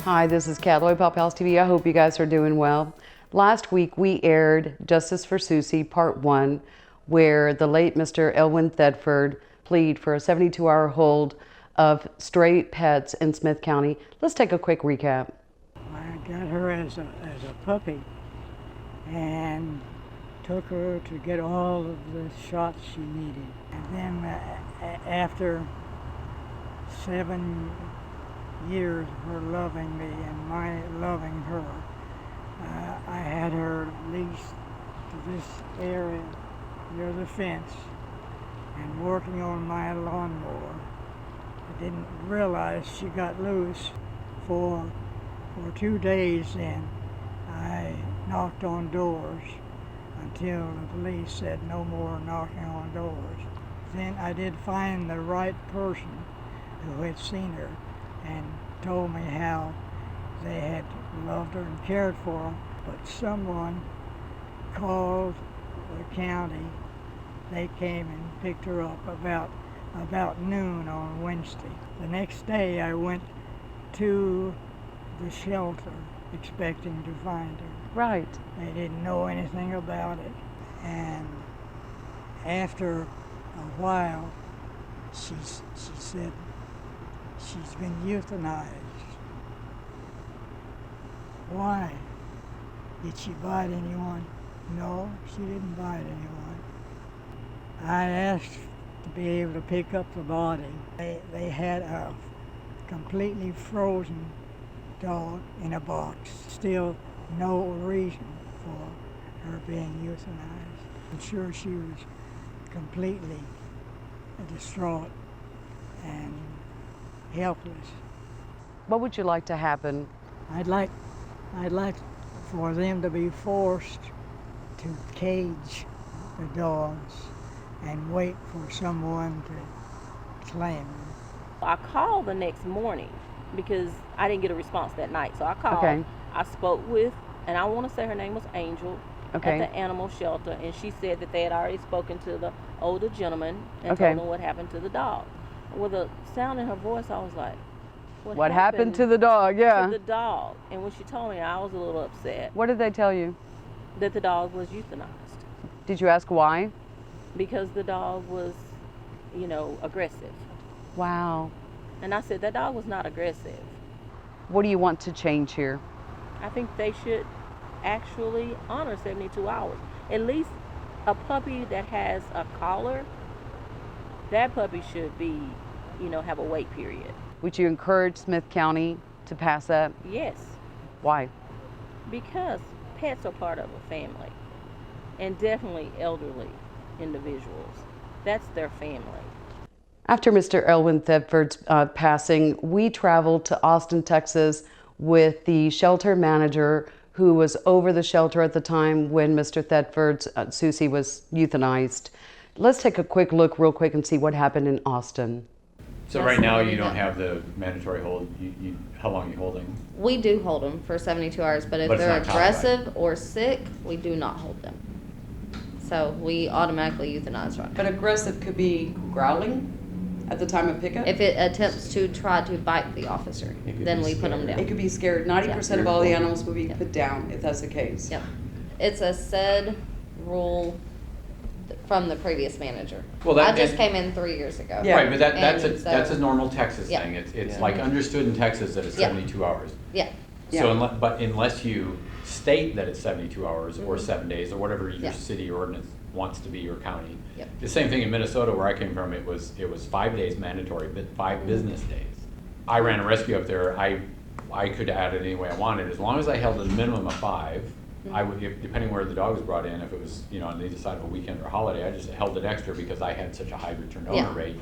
Hi, this is Kat, PAW PALS TV. I hope you guys are doing well. Last week we aired Justiceforsuzy Part 1, where the late Mr. Elwin Thedford pleaded for a 72-hour hold of stray pets in Smith County. Let's take a quick recap. I got her as a puppy and took her to get all of the shots she needed. And then after 7 years of her loving me and my loving her, I had her leased to this area near the fence and working on my lawnmower. I didn't realize she got loose for 2 days then. I knocked on doors until the police said no more knocking on doors. Then I did find the right person who had seen her and told me how they had loved her and cared for her, but someone called the county. They came and picked her up about noon on Wednesday. The next day I went to the shelter expecting to find her. Right. They didn't know anything about it, and after a while she said she's been euthanized. Why? Did she bite anyone? No, she didn't bite anyone. I asked to be able to pick up the body. They had a completely frozen dog in a box. Still no reason for her being euthanized. I'm sure she was completely distraught and helpless. What would you like to happen? I'd like for them to be forced to cage the dogs and wait for someone to claim them. I called the next morning because I didn't get a response that night. So I called. Okay. I spoke with, and I want to say her name was Angel, Okay. at the animal shelter, and she said that they had already spoken to the older gentleman and Okay. told him what happened to the dog. With the sound in her voice, I was like, What happened to the dog? Yeah. to the dog? And when she told me, I was a little upset What did they tell you? that the dog was euthanized Did you ask why? because the dog was, aggressive. Wow. And I said, that dog was not aggressive. What do you want to change here? I think they should actually honor 72 hours. At least a puppy that has a collar, that puppy should be, have a wait period. Would you encourage Smith County to pass that? Yes, Why? because pets are part of a family, and definitely elderly individuals. That's their family. After Mr. Elwin Thedford's passing, we traveled to Austin, Texas with the shelter manager who was over the shelter at the time when Mr. Thedford's Susie was euthanized. Let's take a quick look real quick and see what happened in Austin. So right now you don't have the mandatory hold. How long are you holding? We do hold them for 72 hours, but if But it's they're not codified. aggressive or sick, we do not hold them. So we automatically euthanize right But aggressive could be growling at the time of pickup. If it attempts to try to bite the officer, It could then be we put them scared. It down. could be scared. 90% of all the animals will be Yeah. put down if that's the case. Yep. It's a said rule from the previous manager. Well, that- I just and- came in 3 years ago. Yeah. Right, but that's And so- a normal Texas Yeah. thing. It's Yeah. like understood in Texas that it's Yeah. 72 hours. Yeah. So Yeah. but unless you state that it's 72 hours or Mhm. 7 days or whatever your Yeah. city ordinance wants to be, your county. Yep. The same thing in Minnesota where I came from. It was 5 days mandatory, but 5 Mhm. business days. I ran a rescue up there. I could add it any way I wanted as long as I held a minimum of 5. I would, depending where the dog was brought in, if it was, on either side of a weekend or a holiday, I just held it extra because I had such a high return owner Yeah. rate.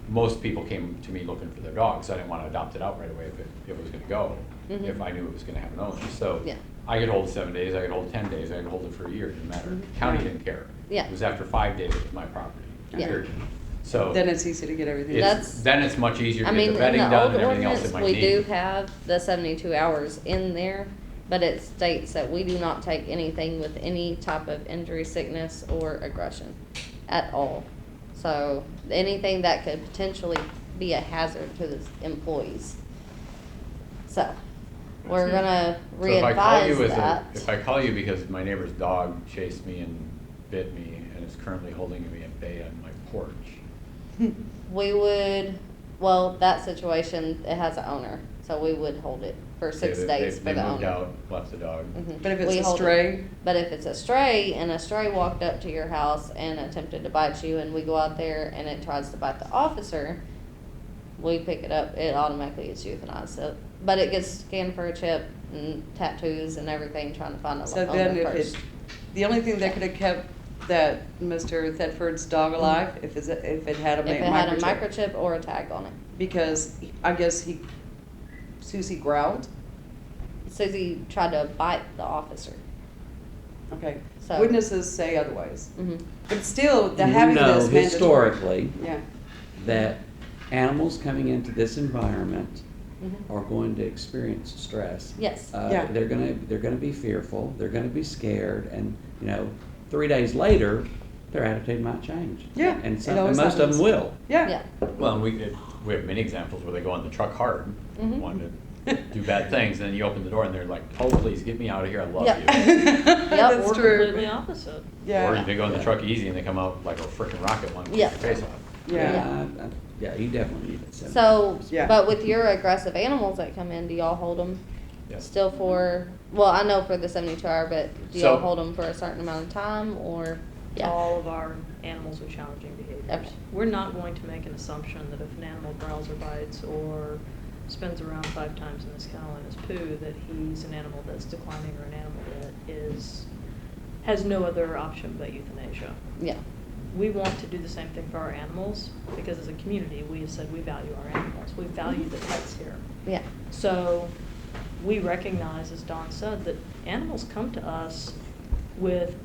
Most people came to me looking for their dog, so I didn't want to adopt it out right away if it was going to go, Mhm. if I knew it was going to have an owner. So Yeah. I could hold 7 days, I could hold 10 days, I could hold it for a year, it didn't matter. County didn't care. Yeah. It was after 5 days, it was my property. Yeah. Period. So Then it's easy to get everything. then it's much easier I to mean, get in the vetting the done old and everything else it ordinance, might we need. do have the 72 hours in there, but it states that we do not take anything with any type of injury, sickness, or aggression at all. So anything that could potentially be a hazard to the employees. So we're gonna So if I call you re-advise that. if I call you because my neighbor's dog chased me and bit me and is currently holding me at bay on my porch, We would, well, that situation, it has an owner, so we would hold it for 6 days for they the moved owner. out, left the dog. Mhm. But if it's We a hold it. stray, But if it's a stray and a stray walked up to your house and attempted to bite you and we go out there and it tries to bite the officer, we pick it up, it automatically gets euthanized. So, but it gets scanned for a chip and tattoos and everything, trying to find a so owner then if first. the only thing that could have kept that Mr. Thetford's dog alive, if it had a If it had a microchip. microchip or a tag on it. Because I guess Susie growled. Susie tried to bite the officer. Okay. So- Witnesses say otherwise. Mhm. But still, the You having know this mandatory. historically Yeah. that animals coming into this environment Mhm. are going to experience stress. Yes. Yeah. They're gonna be fearful, they're gonna be scared, and, 3 days later, their attitude might change. Yeah, And it some, and always most of happens. them will. Yeah. Yeah. Well, and we have many examples where they go on the truck hard, Mhm. wanting to do bad things, and then you open the door and they're like, "Oh, please get me out of here, I love Yeah. you." That's Or true. completely opposite. Yeah. Or they go in the truck easy and they come out like a freaking rocket one, Yeah. your face off. Yeah. Yeah, you definitely need it. So, Yeah. but with your aggressive animals that come in, do y'all hold them Yes. still for, well, I know for the 72-hour, but do So- y'all hold them for a certain amount of time or? Yeah. All of our animals with challenging behaviors. Okay. We're not going to make an assumption that if an animal growls or bites or spins around 5 times in his kennel in his poo, that he's an animal that's declining or an animal that has no other option but euthanasia. Yeah. We want to do the same thing for our animals because as a community, we have said we value our animals. We value the pets here. Yeah. So we recognize, as Dawn said, that animals come to us with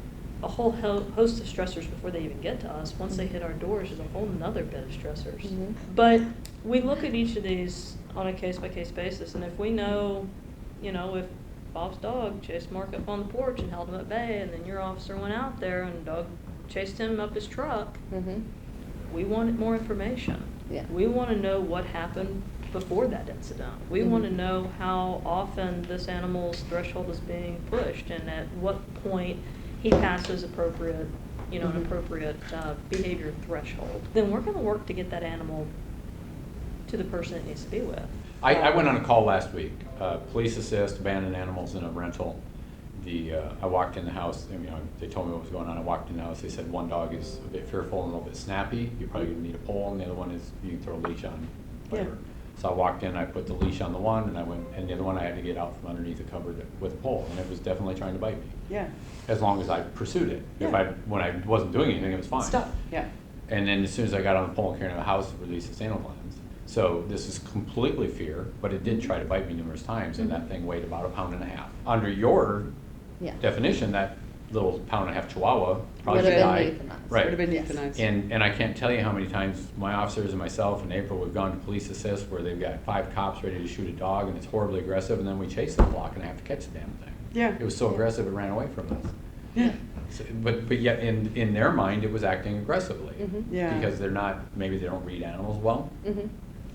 a whole host of stressors before they even get to us. Once they hit our doors, there's a whole nother bit of stressors. Mhm. But we look at each of these on a case-by-case basis, and if we know, if Bob's dog chased Mark up on the porch and held him at bay, and then your officer went out there and the dog chased him up his truck, Mhm. we want more information. Yeah. We want to know what happened before that incident. We Mhm. want to know how often this animal's threshold is being pushed and at what point he passes appropriate, an Mhm. appropriate behavior threshold. Then we're going to work to get that animal to the person it needs to be with. I went on a call last week, police assist, abandoned animals in a rental. I walked in the house, they told me what was going on. I walked in the house, they said one dog is a bit fearful and a little bit snappy. You're probably gonna need a pole, and the other one is you can throw a leash on, whatever. Yeah. So I walked in, I put the leash on the one, and the other one I had to get out from underneath the cupboard with a pole, and it was definitely trying to bite me. Yeah. As long as I pursued it. Yeah. When I wasn't doing anything, it was fine. Stop. Yeah. And then as soon as I got on the pole and carried it to the house, it released the animal glands. So this is completely fear, but it did try to bite me numerous times, and that thing weighed about 1.5 pounds. Under your Yeah. definition, that little 1.5 pound Chihuahua probably Would should have die. been euthanized. Right. Would have been Yes. euthanized. And I can't tell you how many times my officers and myself and April, we've gone to police assist where they've got 5 cops ready to shoot a dog and it's horribly aggressive, and then we chase the block and I have to catch the damn thing. Yeah. It was so aggressive it ran away from us. Yeah. So, but yet in their mind, it was acting aggressively. Mhm. Yeah. Because maybe they don't read animals well. Mhm.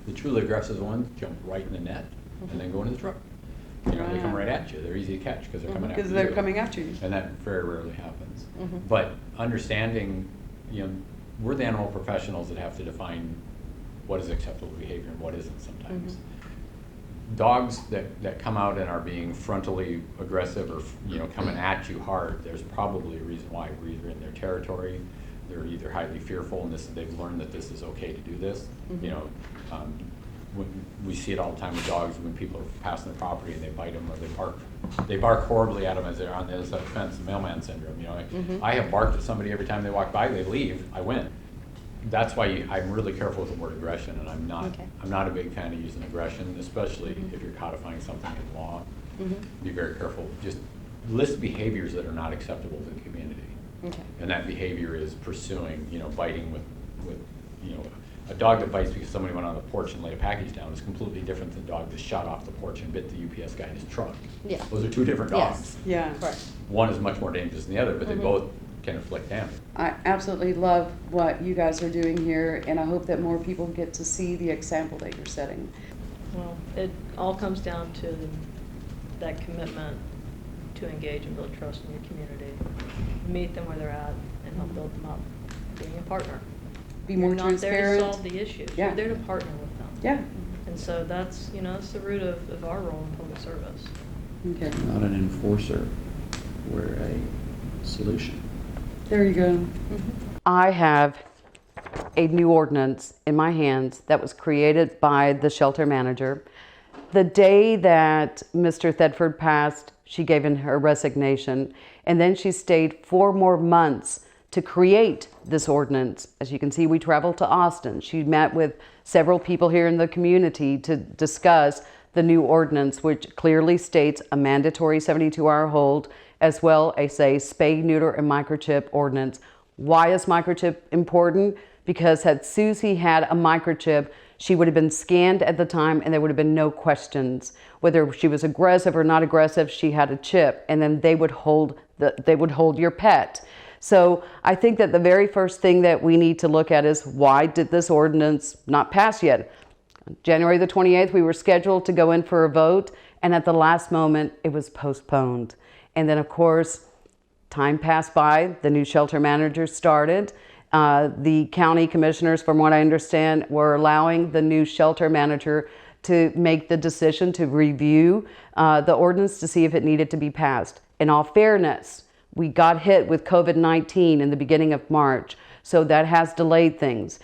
The truly aggressive ones jump right in the net and then go into the truck. They come Wow. right at you. They're easy to catch because they're coming after you. Because they're coming after you. And that very rarely happens. Mhm. But understanding, we're the animal professionals that have to define what is acceptable behavior and what isn't sometimes. Dogs that come out and are being frontally aggressive or, coming at you hard, there's probably a reason why. We're either in their territory, they're either highly fearful and they've learned that this is okay to do this. When we see it all the time with dogs when people are passing the property and they bite them or they bark horribly at them as they're on the other side of the fence, the mailman syndrome. I have barked at somebody every time they walk by, they leave, I win. That's why I'm really careful with the word aggression, and I'm not a big fan of using aggression, especially if you're codifying something in law. Be very careful. Just list behaviors that are not acceptable to the community. Okay. And that behavior is pursuing, biting with a dog that bites because somebody went on the porch and laid a package down is completely different than a dog that shot off the porch and bit the UPS guy in his truck. Yeah. Those are two different dogs. Yes. Yeah. Correct. One is much more dangerous than the other, but they both can inflict damage. I absolutely love what you guys are doing here, and I hope that more people get to see the example that you're setting. Well, it all comes down to that commitment to engage and build trust in your community, meet them where they're at, and help build them up. Being a partner. Be more You're not there to transparent. solve the issues. Yeah. You're there to partner with them. Yeah. And so that's, that's the root of our role in public service. Okay. Not an enforcer, we're a solution. There you go. I have a new ordinance in my hands that was created by the shelter manager. The day that Mr. Thedford passed, she gave in her resignation, and then she stayed 4 more months to create this ordinance. As you can see, we traveled to Austin. She met with several people here in the community to discuss the new ordinance, which clearly states a mandatory 72-hour hold, as well as a spay, neuter, and microchip ordinance. Why is microchip important? Because had Susie had a microchip, she would have been scanned at the time and there would have been no questions. Whether she was aggressive or not aggressive, she had a chip, and then they would hold your pet. So I think that the very first thing that we need to look at is, why did this ordinance not pass yet? January the 28th, we were scheduled to go in for a vote, and at the last moment, it was postponed. And then, of course, time passed by, the new shelter manager started. The county commissioners, from what I understand, were allowing the new shelter manager to make the decision to review the ordinance to see if it needed to be passed. In all fairness, we got hit with COVID-19 in the beginning of March, so that has delayed things.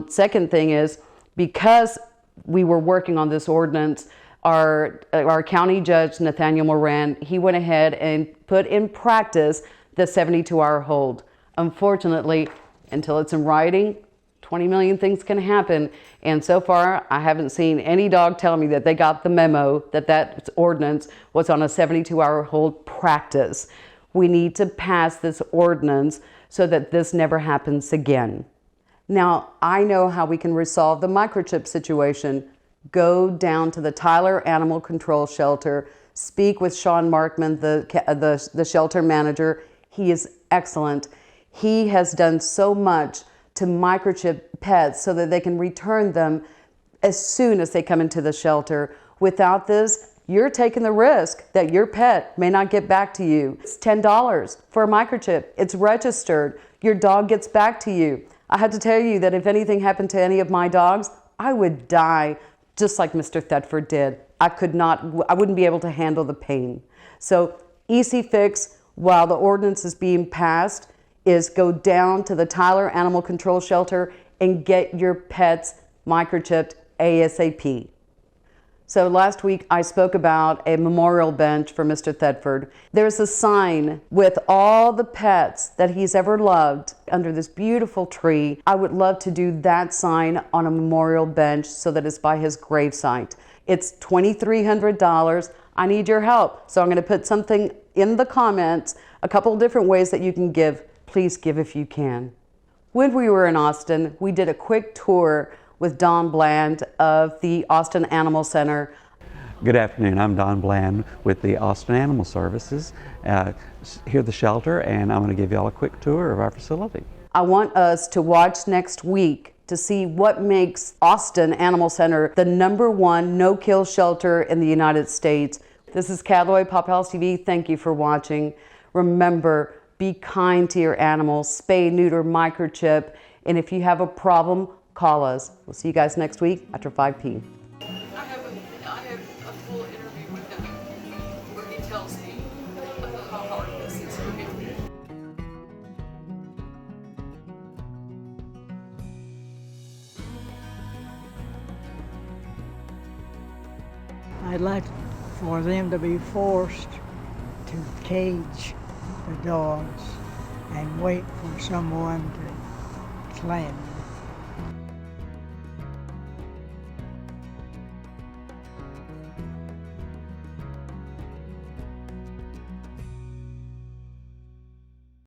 Second thing is, because we were working on this ordinance, our county judge, Nathaniel Moran, he went ahead and put in practice the 72-hour hold. Unfortunately, until it's in writing, 20 million things can happen. And so far, I haven't seen any dog tell me that they got the memo that that ordinance was on a 72-hour hold practice. We need to pass this ordinance so that this never happens again. Now, I know how we can resolve the microchip situation. Go down to the Tyler Animal Control Shelter, speak with Sean Markman, the shelter manager. He is excellent. He has done so much to microchip pets so that they can return them as soon as they come into the shelter. Without this, you're taking the risk that your pet may not get back to you. It's $10 for a microchip. It's registered. Your dog gets back to you. I had to tell you that if anything happened to any of my dogs, I would die just like Mr. Thedford did. I wouldn't be able to handle the pain. So easy fix while the ordinance is being passed is go down to the Tyler Animal Control Shelter and get your pets microchipped ASAP. So last week I spoke about a memorial bench for Mr. Thedford. There's a sign with all the pets that he's ever loved under this beautiful tree. I would love to do that sign on a memorial bench so that it's by his gravesite. It's $2,300. I need your help. So I'm going to put something in the comments, a couple of different ways that you can give. Please give if you can. When we were in Austin, we did a quick tour with Don Bland of the Austin Animal Center. Good afternoon, I'm Don Bland with the Austin Animal Services here at the shelter, and I'm going to give you all a quick tour of our facility. I want us to watch next week to see what makes Austin Animal Center the #1 no-kill shelter in the United States. This is Callaway PAW PALS TV. Thank you for watching. Remember, be kind to your animals, spay, neuter, microchip, and if you have a problem, call us. We'll see you guys next week after 5 p.m. I have a full interview with him where he tells me how hard this is for him. I'd like for them to be forced to cage the dogs and wait for someone to claim them.